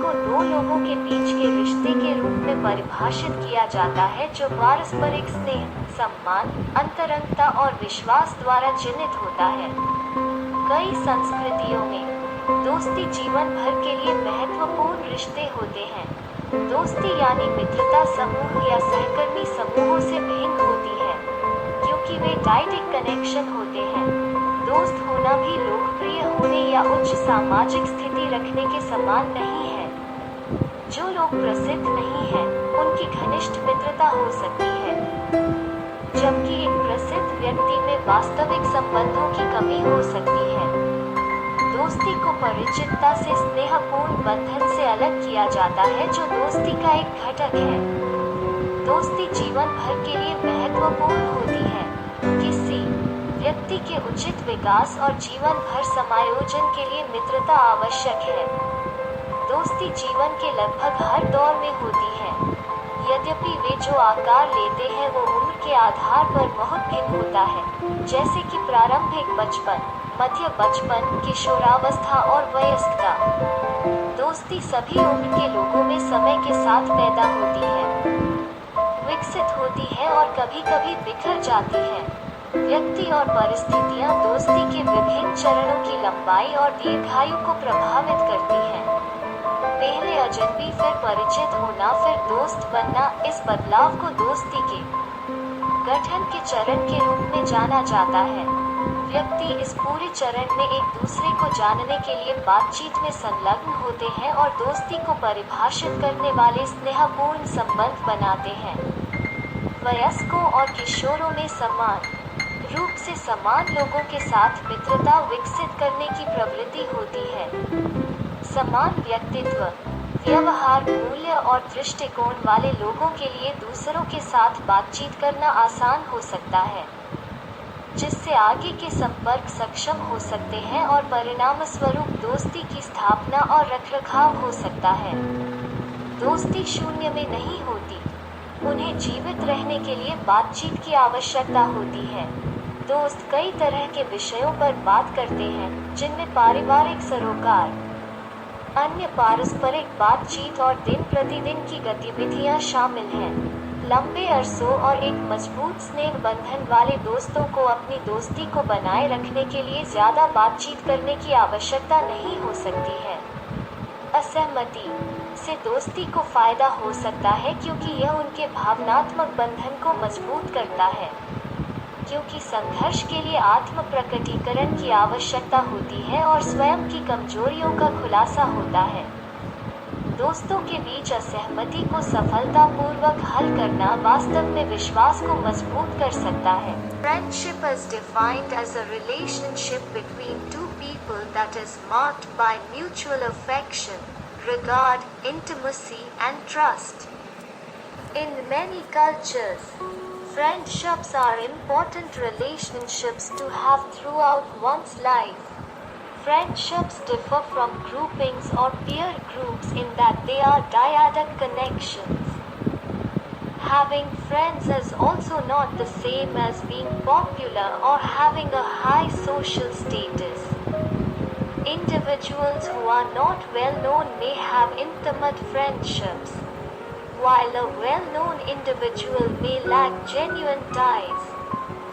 को दो लोगों के बीच के रिश्ते के रूप में परिभाषित किया जाता है जो पारस्परिक स्नेह, सम्मान, अंतरंगता और विश्वास द्वारा चिन्हित होता है। कई संस्कृतियों में दोस्ती जीवन भर के लिए महत्वपूर्ण रिश्ते होते हैं। दोस्ती यानी मित्रता समूह या सहकर्मी समूहों से भिन्न होती है, क्योंकि वे डायरेक्ट कनेक्शन होते हैं। दोस्त होना भी लोकप्रिय होने या उच्च सामाजिक स्थिति रखने के समान नहीं है। जो लोग प्रसिद्ध नहीं हैं, उनकी घनिष्ठ मित्रता हो सकती है, जबकि एक प्रसिद्ध व्यक्ति में वास्तविक संबंधों की कमी हो सकती है। दोस्ती को परिचितता से स्नेहपूर्ण बंधन से अलग किया जाता है, जो दोस्ती का एक घटक है। दोस्ती जीवन भर के लिए महत्वपूर्ण होती है। किसी व्यक्ति के उचित विकास और जीवन भर समायोजन के लिए मित्रता आवश्यक है। दोस्ती जीवन के लगभग हर दौर में होती है, यद्यपि वे जो आकार लेते हैं वो उम्र के आधार पर बहुत भिन्न होता है, जैसे कि प्रारंभिक बचपन, मध्य बचपन, किशोरावस्था और वयस्कता। दोस्ती सभी उम्र के लोगों में समय के साथ पैदा होती है, विकसित होती है और कभी-कभी बिखर जाती है। व्यक्ति और परिस्थितियां दोस्ती के विभिन्न चरणों की लंबाई और दीर्घायु को प्रभावित करती हैं। पहले अजनबी, फिर परिचित होना, फिर दोस्त बनना। इस बदलाव को दोस्ती के गठन के चरण के रूप में जाना जाता है। व्यक्ति इस पूरे चरण में एक दूसरे को जानने के लिए बातचीत में संलग्न होते हैं और दोस्ती को परिभाषित करने वाले स्नेहपूर्ण संबंध बनाते हैं। वयस्कों और किशोरों में समान रूप से समान लोगों के साथ मित्रता विकसित करने की प्रवृत्ति होती है। समान व्यक्तित्व, व्यवहार, मूल्य और दृष्टिकोण वाले लोगों के लिए दूसरों के साथ बातचीत करना आसान हो सकता है, जिससे आगे के संपर्क सक्षम हो सकते हैं और परिणामस्वरूप दोस्ती की स्थापना और रखरखाव हो सकता है। दोस्ती शून्य में नहीं होती, उन्हें जीवित रहने के लिए बातचीत की आवश्यकता होती है। दोस्त कई तरह के विषयों पर बात करते हैं, जिनमें पारिवारिक सरोकार, अन्य पारस्परिक बातचीत और दिन प्रतिदिन की गतिविधियां शामिल हैं। लंबे अरसों और एक मजबूत स्नेह बंधन वाले दोस्तों को अपनी दोस्ती को बनाए रखने के लिए ज्यादा बातचीत करने की आवश्यकता नहीं हो सकती है। असहमति से दोस्ती को फायदा हो सकता है क्योंकि यह उनके भावनात्मक बंधन को मजबूत करता है, क्योंकि संघर्ष के लिए आत्म प्रकटीकरण की आवश्यकता होती है और स्वयं की कमजोरियों का खुलासा होता है। दोस्तों के बीच असहमति को सफलतापूर्वक हल करना वास्तव में विश्वास को मजबूत कर सकता है। Friendship is defined as a relationship between two people that is marked by mutual affection, regard, intimacy, and trust. In many cultures, friendships are important relationships to have throughout one's life. Friendships differ from groupings or peer groups in that they are dyadic connections. Having friends is also not the same as being popular or having a high social status. Individuals who are not well known may have intimate friendships, while a well-known individual may lack genuine ties.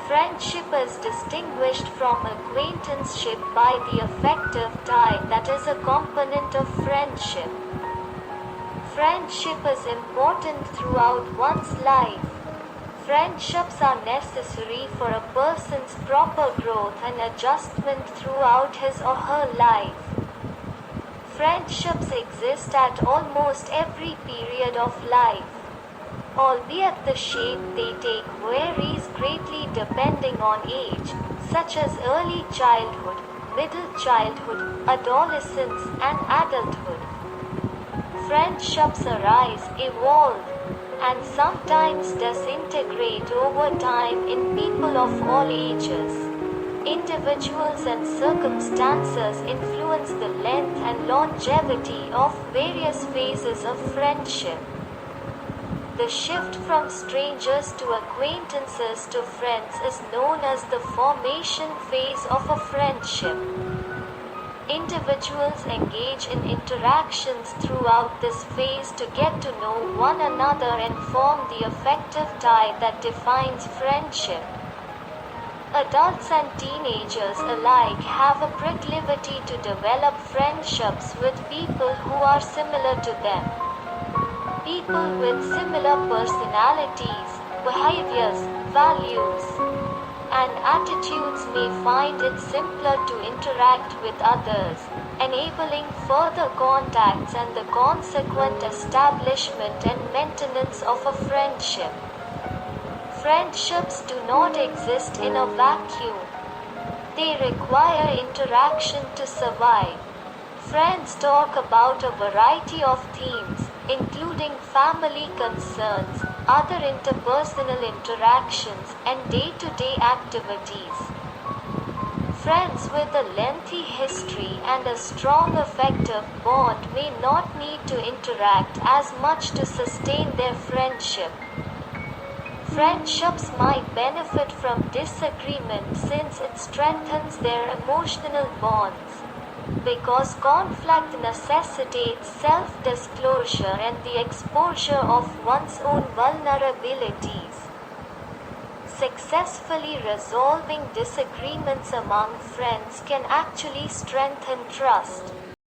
Friendship is distinguished from acquaintanceship by the affective tie that is a component of friendship. Friendship is important throughout one's life. Friendships are necessary for a person's proper growth and adjustment throughout his or her life. Friendships exist at almost every period of life, albeit the shape they take varies greatly depending on age, such as early childhood, middle childhood, adolescence, and adulthood. Friendships arise, evolve, and sometimes disintegrate over time in people of all ages. Individuals and circumstances influence the length and longevity of various phases of friendship. The shift from strangers to acquaintances to friends is known as the formation phase of a friendship. Individuals engage in interactions throughout this phase to get to know one another and form the affective tie that defines friendship. Adults and teenagers alike have a proclivity to develop friendships with people who are similar to them. People with similar personalities, behaviors, values, and attitudes may find it simpler to interact with others, enabling further contacts and the consequent establishment and maintenance of a friendship. Friendships do not exist in a vacuum. They require interaction to survive. Friends talk about a variety of themes, including family concerns, other interpersonal interactions, and day-to-day activities. Friends with a lengthy history and a strong affective bond may not need to interact as much to sustain their friendship. Friendships might benefit from disagreement since it strengthens their emotional bonds. Because conflict necessitates self-disclosure and the exposure of one's own vulnerabilities. Successfully resolving disagreements among friends can actually strengthen trust.